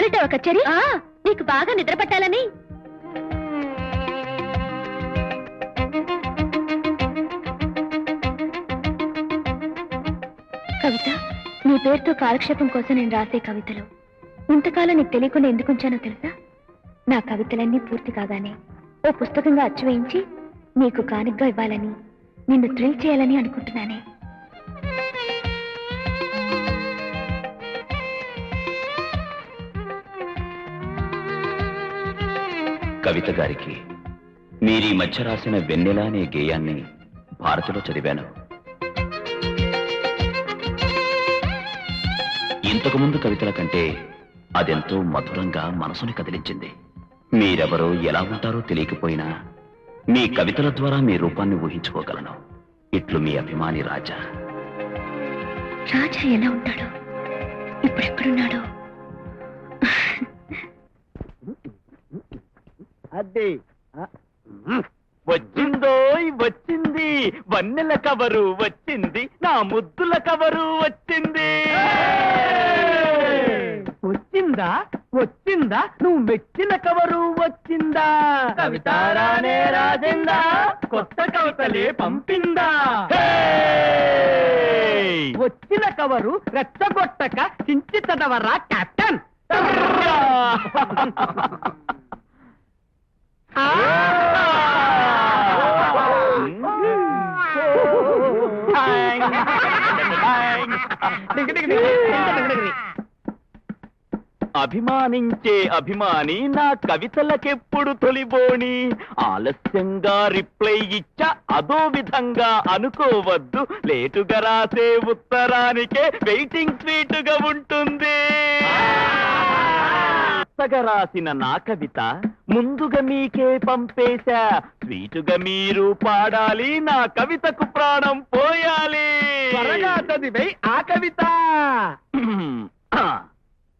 మొదలెట్టావా కచేరీ? నీకు బాగా నిద్ర పట్టాలని. కవిత, నీ పేరుతో కాలక్షేపం కోసం నేను రాసే కవితలు ఇంతకాలం నీకు తెలియకుండా ఎందుకు ఉంచానో తెలుసా? నా కవితలన్నీ పూర్తి కాగానే ఓ పుస్తకంగా అచ్చు వేయించి నీకు కానుగ్గా ఇవ్వాలని, నిన్ను థ్రిల్ చేయాలని అనుకుంటున్నానే. కవిత గారికి మీరీ మధ్య రాసిన వెన్నెల అనే గేయాన్ని భారతిలో చదివాను. ఇంతకు ముందు కవితల కంటే అదెంతో మధురంగా మనసుని కదిలించింది. మీరెవరో ఎలా ఉంటారో తెలియకపోయినా మీ కవితల ద్వారా మీ రూపాన్ని ఊహించుకోగలను. ఇట్లు మీ అభిమాని రాజా. రాజా ఎలా ఉంటాడు? ఇప్పుడెక్కడున్నాడు? అదే వచ్చిందో వచ్చింది, వన్నెల కవరు వచ్చింది, నా ముద్దుల కవరు వచ్చింది. వచ్చిందా వచ్చిందా, నువ్వు మెచ్చిన కవరు వచ్చిందా? కవితారానే రాజందా, కొత్త కవితలే పంపిందా? వచ్చిన కవరు రెచ్చగొట్టక చించి చదవరా కెప్టెన్. అభిమానించే అభిమాని నా కవితలకెప్పుడు తొలిబోని, ఆలస్యంగా రిప్లై ఇచ్చా అదో విధంగా అనుకోవద్దు, లేటుగా రాసే ఉత్తరానికే వెయిటింగ్ స్వీటుగా ఉంటుంది. రాసిన నా కవిత ముందుగా మీకే పంపేశా, స్వీటుగా మీరు పాడాలి, నా కవితకు ప్రాణం పోయాలి. త్వరగా చదివై ఆ కవిత.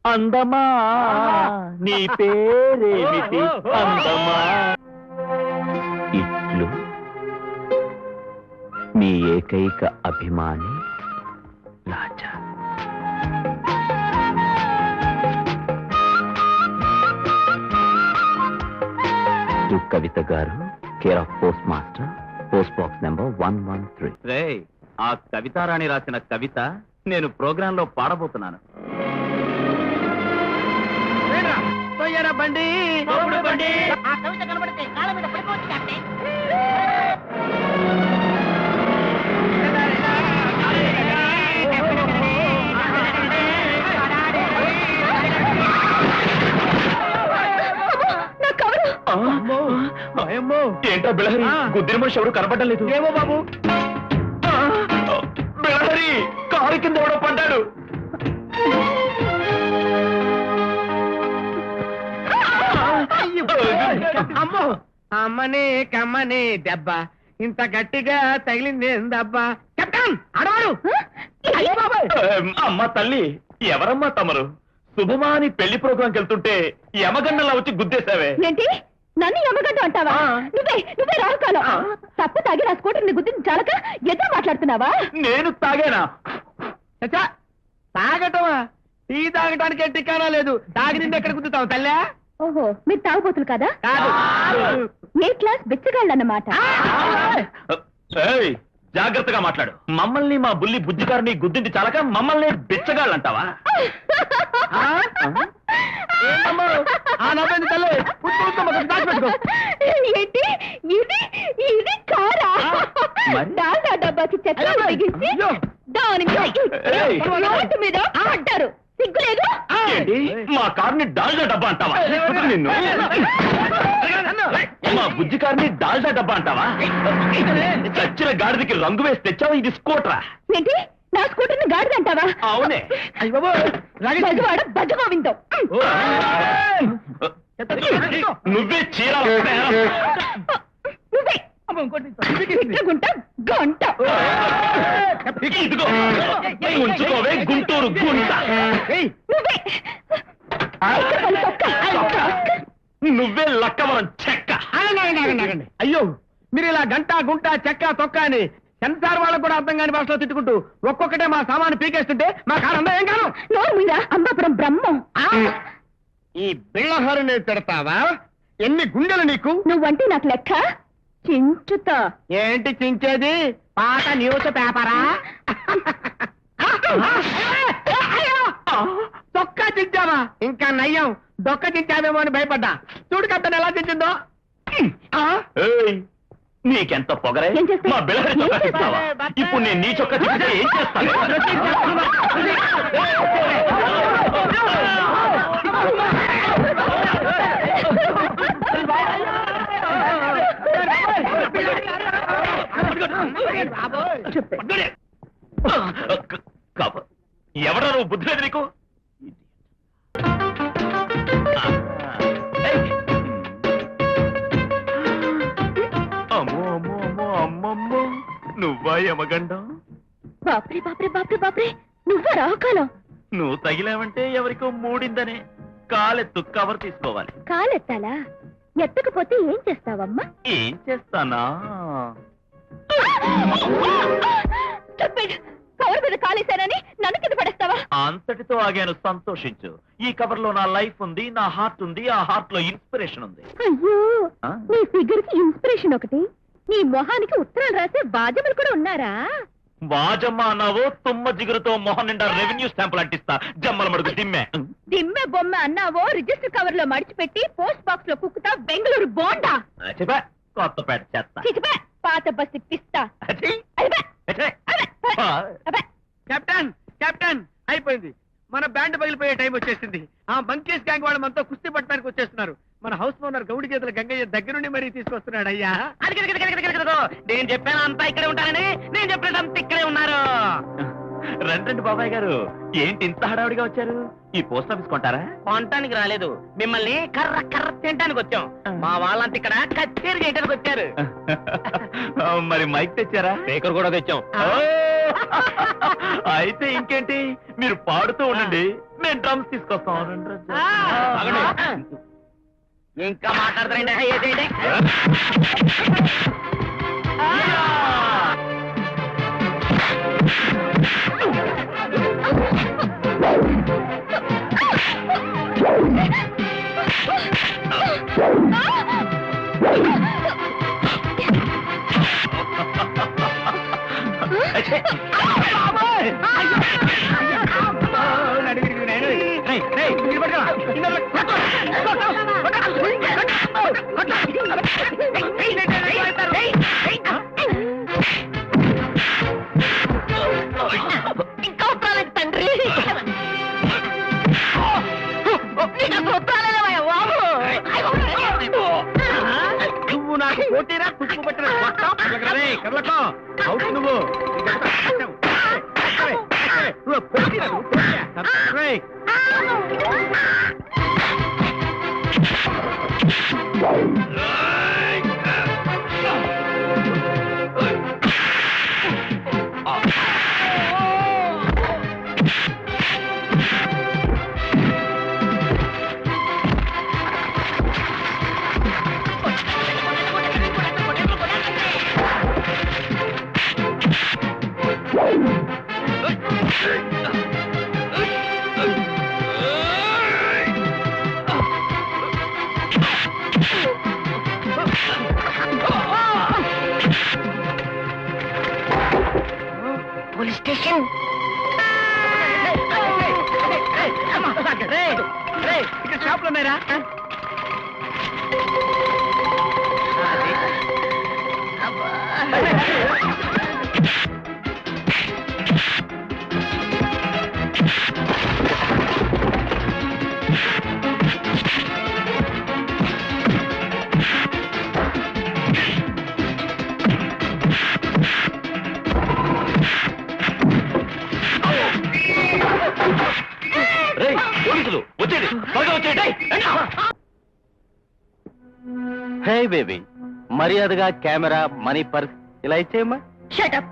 అందమా నీ పేరేమిటి? అందమా. ఇట్లు మీ ఏకైక అభిమాని రాజా. కవిత గారు, care of post master, post box number 113. రే, ఆ కవితారాణి రాసిన కవిత నేను ప్రోగ్రామ్ లో పాడబోతున్నాను. బండి ఆ కవిత కనబడితే కాళ్ళ మీద పడిపోవచ్చు అంటే. ఏంటో బిళహరి, గుద్దిన మనిషి ఎవరు కనపడడం లేదు. ఏమో బాబు, బిళహరి కారు కింద ఎవడో పడ్డాడు. అమ్మో, అమ్మని కమ్మని దెబ్బ ఇంత గట్టిగా తగిలింది దెబ్బా. కెప్టెన్ అడవాడు. అమ్మ తల్లి, ఎవరమ్మా తమరు? శుభమాని పెళ్లి ప్రోగ్రాంకి వెళ్తుంటే యమగండలా వచ్చి గుద్దేశావే. ఏంటి, నన్ను యమగడ్డ అంటావా? నువ్వే రాహుకాలం. తప్పు తాగి నా స్కూటర్ని గుద్దించి చాలక ఎదురు మాట్లాడుతున్నావా? నేను తాగానా? తాగటమా? టీ తాగటానికి టికానా లేదు. తాగి నిండి ఎక్కడ గుద్దుతావు తల్లా? ఓహో, మీరు తాగుబోతులు కదా? కాదు. ఏ క్లాస్ బిచ్చగాళ్ళు అన్నమాట. జాగ్రత్తగా మాట్లాడు. మమ్మల్ని మా బుల్లి బుజ్జిగారిని గుద్దించి చాలక మమ్మల్ని బిచ్చగాళ్ళంటావా? ఏంటి ఇది కారా? డాల్డా డబ్బాకి చెత్త బిగించి దాని రోడ్డు మీద పడ్డారు. సిగ్గులేదు? మా కార్ని డాల్డా డబ్బా అంటావా? నిన్ను మా బుజ్జి కార్ని డాల్డా డబ్బా అంటావా? చచ్చిన గాడిదకి రంగు వేసి తెచ్చావా? ఇది స్కూటరా? ఏంటి, నా స్కూటర్ని గాడిద అంటావా? అవునే. బజవాడ బజగోవిందో. నువ్వే చీర నువ్వే గుంట గంట. ఇదిగో ఉంచుకోవే గుంటూరు గుంట. నువ్వే నువ్వే లక్కవరం చెక్క. అయ్యో, మీరు ఇలా గంట గుంట చెక్క తొక్క అని సెన్సార్ వాళ్ళకు కూడా అర్థం కాని భాషలో తిట్టుకుంటూ ఒక్కొక్కటే మా సామాను పీకేస్తుంటే మా కారు అందం ఏం కాను. నోరు మీద అంబాపురం బ్రహ్మం. ఈ బిళ్ళహరిని తిడతావా? ఎన్ని గుండెలు నీకు? నువ్వంటే నాకు లెక్క చించుతా. ఏంటి చించేది? పాత న్యూస్ పేపరా? తొక్క చించావా? ఇంకా నయ్యం, దొక్క చించావేమో అని భయపడ్డా. చూడు కత్తను ఎలా చించిందో. ఏయ్, నీకెంత పొగరే? ఏం చేస్తావ్? మా బిళ్ళహరి చొక్కా ఏం తీస్తావా? చేస్తావ్? ఇప్పుడు నేను నీ చొక్కా తీస్తే ఏం చేస్తాను? ఎవడా నువ్వు? బుద్ధి లేదు నీకు? అమ్మో అమ్మో అమ్మో అమ్మమ్మో, నువ్వా యమగండం? బాప్రే బాప్రే బాప్రే బాప్రే, నువ్వా రావుకాలం? నువ్వు తగిలావంటే ఎవరికో మూడిందనే. కాలెత్తు, కవర్ తీసుకోవాలి. కాలెత్తాలా? ఎత్తకపోతే ఏం చేస్తావమ్మా? ఏం చేస్తానా? కవర్ మీద కాలేశానని నన్ను కింద పడేస్తావా? అంతటితో ఆగాను, సంతోషించు. ఈ కవర్ లో నా లైఫ్ ఉంది, నా హార్ట్ ఉంది, ఆ హార్ట్ లో ఇన్స్పిరేషన్ ఉంది. అయ్యో, ఆ? నీ ఫిగర్ కి ఇన్స్పిరేషన్ ఒకటి, నీ మొహానికి ఉత్తరాలు రాసే బాధ్యతలు కూడా ఉన్నారా? వాజమ్మ అన్నావో తుమ్మ జిగురుతో మొహం నిండా రెవెన్యూ స్టాంపులు అంటిస్తా. జమ్మల మడుగు దిమ్మె. దిమ్మె బొమ్మ అన్నావో రిజిస్టర్ కవర్ లో మడిచిపెట్టి పోస్ట్ బాక్స్ లో కుక్కుతా బెంగళూరు బోండా. చెప్పా, కొత్తపేట చేస్తా. చిచిపే, పాత బస్తి పిస్తా. కెప్టెన్, కెప్టెన్, అయిపోయింది. మన బ్యాండ్ పగిలిపోయే టైం వచ్చేసింది. ఆ బంకేష్ గ్యాంగ్ వాళ్ళు మనతో కుస్తీ పట్టడానికి వచ్చేస్తున్నారు. మన హౌస్ ఓనర్ గౌడి చేతుల గంగయ్య దగ్గరుండి మరీ తీసుకొస్తున్నాడు. అయ్యా, నేను చెప్పాను అంతా ఇక్కడే ఉంటానని. నేను చెప్పినదంతా ఇక్కడే ఉన్నారు. రండి బాబాయ్ గారు, ఏంటి ఇంత హడావుడిగా వచ్చారు? ఈ పోస్ట్ ఆఫీస్ కొంటారా? కొనటానికి రాలేదు, మిమ్మల్ని కర్ర కర్ర తినడానికి వచ్చాం. మా వాళ్ళంతా ఇక్కడ కచేరీ చేయడానికి వచ్చారు. మరి మైక్ తెచ్చారా? స్పీకర్ కూడా తెచ్చాం. అయితే ఇంకేంటి, మీరు పాడుతూ ఉండండి, మేము డ్రమ్స్ తీసుకొస్తాం. ఇంకా మాట్లాడతారండి. ఏదేంటి? ఇంకా ఉత్తరాలేదు తండ్రి. నీకు ఉత్తరాలేవయ్యా బాబు? నువ్వు నాకు పోటీరా? తుప్పు పట్టిన కర్లకో అవుట్ నువ్వు. Police station. ఇక్కడ షాపులు ఉన్నారా? పోలీసులు వచ్చేది, త్వరగా వచ్చేయండి. హే బేబీ, మర్యాదగా కెమెరా, మనీ, పర్స్ ఇలా ఇచ్చేయమ్మా. Shut up.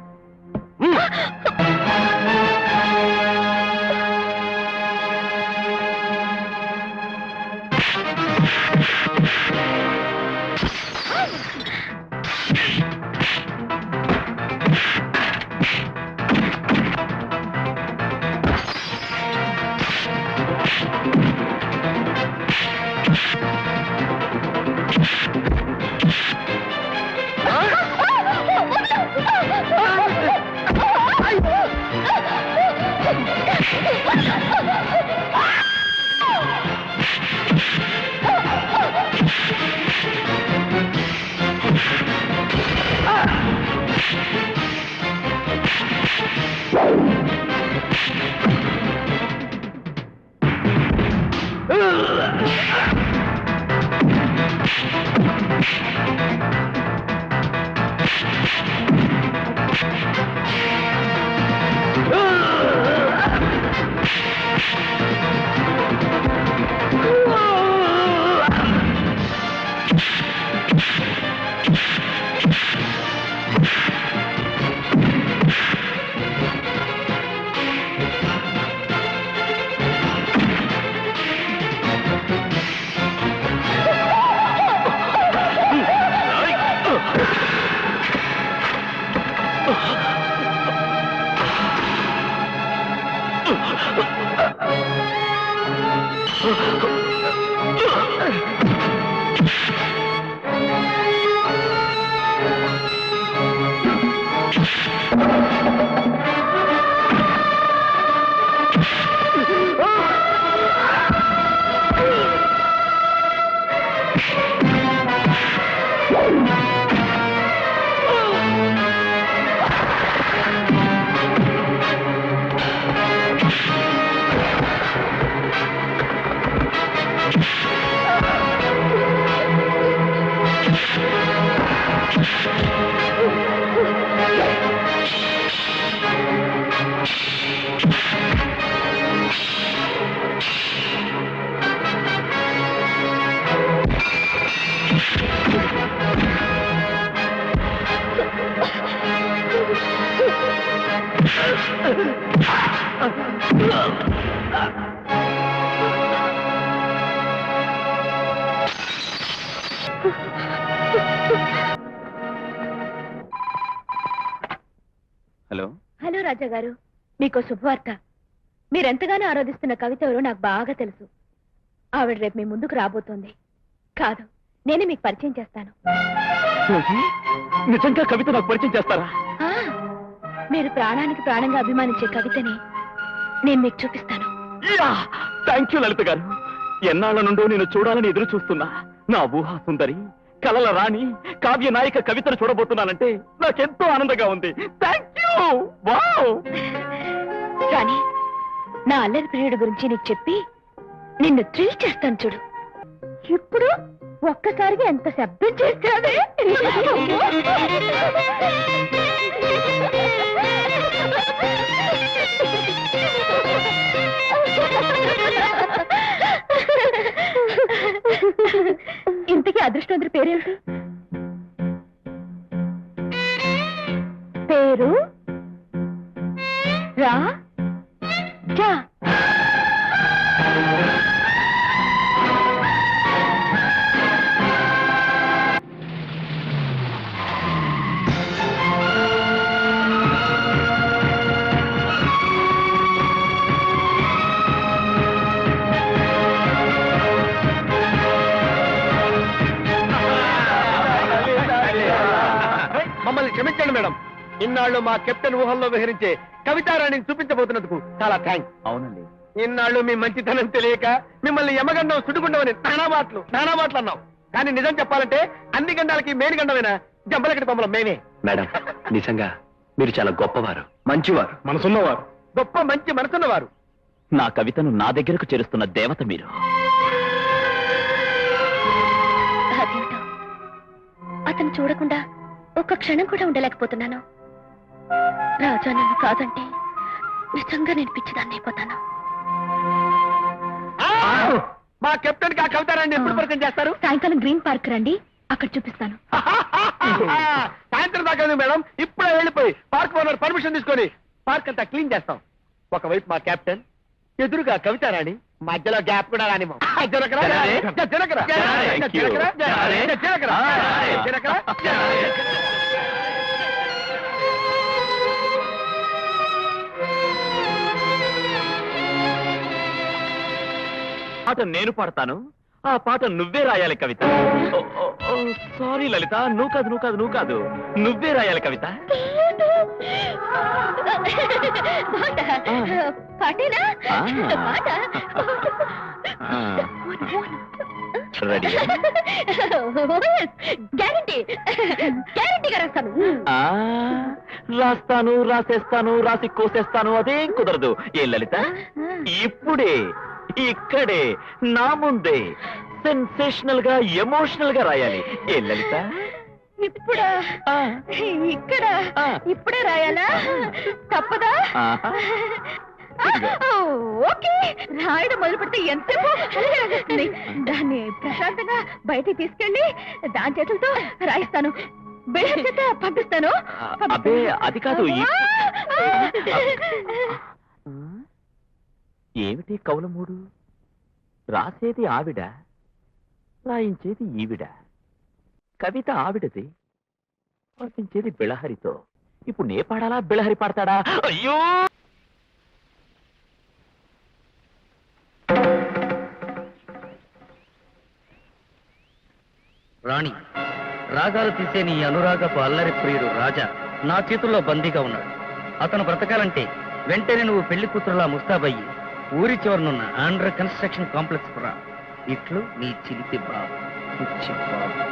హలో. హలో రాజా గారు, మీకు శుభవార్త. మీరెంతగానో ఆరాధిస్తున్న కవిత ఎవరో నాకు బాగా తెలుసు. ఆవిడ రేపు మీ ముందుకు రాబోతోంది. కాదు, నేనే మీకు పరిచయం చేస్తాను. నిజంగా కవిత నాకు పరిచయం చేస్తారా? ఆ, మీరు ప్రాణానికి ప్రాణంగా అభిమానించే కవితని నేను మీకు చూపిస్తాను. థ్యాంక్ యూ లలిత గారు. ఎన్నాళ్ల నుండో నేను చూడాలని ఎదురు చూస్తున్నా నా ఊహా సుందరి, కలల రాణి, కావ్య నాయక కవితను చూడబోతున్నానంటే నాకెంతో ఆనందంగా ఉంది. Thank you. వావ్. కానీ నా అల్లరి ప్రియుడి గురించి నీకు చెప్పి నిన్ను థ్రిల్ చేస్తాను చూడు. ఇప్పుడు ఒక్కసారిగా ఎంత శబ్దం చేస్తావే. ఇంతకీ అదృష్టవంతుడి పేరేంటి? పేరు రా జా. మమ్మల్ని క్షమించండి మేడం. ఇన్నాళ్ళు మా కెప్టెన్ ఊహల్లో విహరించే కవితారాణిని చూపించబోతున్నందుకు చాలా థ్యాంక్స్. అవునండి. ఇన్నాళ్ళు మీ మంచితనం తెలియక మిమ్మల్ని యమగండం సుడిగుండమని నానా మాటలు అన్నాం. కానీ నిజం చెప్పాలంటే అన్ని గండాలకి మేని గండమైనా జంబలకటి బొమ్మలం మేమే. మేడం, నిజంగా మీరు చాలా గొప్పవారు, మంచివారు, మనసున్నవారు, గొప్ప మంచి మనసున్నవారు. నా కవితను నా దగ్గరకు చేరుస్తున్న దేవత మీరు. అదేమిటో అతను చూడకుండా ఒక్క క్షణం కూడా ఉండలేకపోతున్నాను. రాజా నన్ను కాదంటే నిజంగా నేను పిచ్చిదాన్ని అయిపోతాను. మా కెప్టెన్ కి ఆ కవితారాన్ని ఎప్పుడు పరిచయం చేస్తారు? సాయంకాలం గ్రీన్ పార్క్ రండి, అక్కడ చూపిస్తాను. సాయంత్రం దాకా మేడం. ఇప్పుడే వెళ్ళిపోయి పార్క్ ఓనర్ పర్మిషన్ తీసుకొని పార్క్ అంతా క్లీన్ చేస్తాం. ఒకవైపు మా కెప్టెన్, ఎదురుగా కవితారాణి, మధ్యలో గ్యాప్ కూడా రానివ్వం. జనకరా, జనకరా, Thank you. జనకరా, జనకరా, జనకరా, జనకరా. పాట నేను పాడతాను, ఆ పాట నువ్వే రాయాలి కవిత. సారీ లలిత, నువ్వు కాదు, నువ్వే రాయాలి కవిత. పాటేనా? ఆ. పాట రెడీ? గ్యారంటీగా రాస్తాను. రాస్తాను, రాసేస్తాను, రాసి కోసేస్తాను, అదేం కుదరదు. ఏ లలిత, ఇప్పుడే ఇక్కడే నా ముందే సెన్సేషనల్ గా ఎమోషనల్ గా రాయాలి. ఏ లలిత? ఇప్పుడా? ఇక్కడ ఇప్పుడే రాయాలా? తప్పదా? ఆహా. ఓకే, రాయడం మొదలు పెడితే ఎంతసేపు రాస్తుంది. దాన్ని ప్రశాంతంగా బయటికి తీసుకెళ్ళి దాని చేతులతో రాయిస్తాను. బిల్డర్ చేత పంపిస్తాను. అబ్బే, అది కాదు. ఏమిటి కౌలమూడు? రాసేది ఆవిడ, రాయించేది ఈవిడ. కవిత ఆవిడది, పంపించేది బిళహరితో. ఇప్పుడు నే పాడాలా, బిళహరి పాడతాడా? అయ్యో! రాణి, రాగాలు తీసే నీ అనురాగపు అల్లరి ప్రియుడు రాజా నా చేతుల్లో బందీగా ఉన్నాడు. అతను బ్రతకాలంటే వెంటనే నువ్వు పెళ్లి కూతురులా ముస్తాబయ్యి ఊరి చివరనున్న అండర్ కన్స్ట్రక్షన్ కాంప్లెక్స్ రా. ఇట్లు నీ చిలిపి బాబు, పిచ్చి బాబు.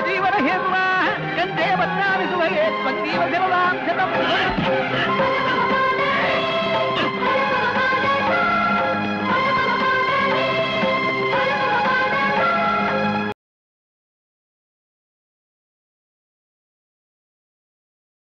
జీవన హేతువా కంటే వన్నామి సుభగే స్వందీవ శివలాం శతం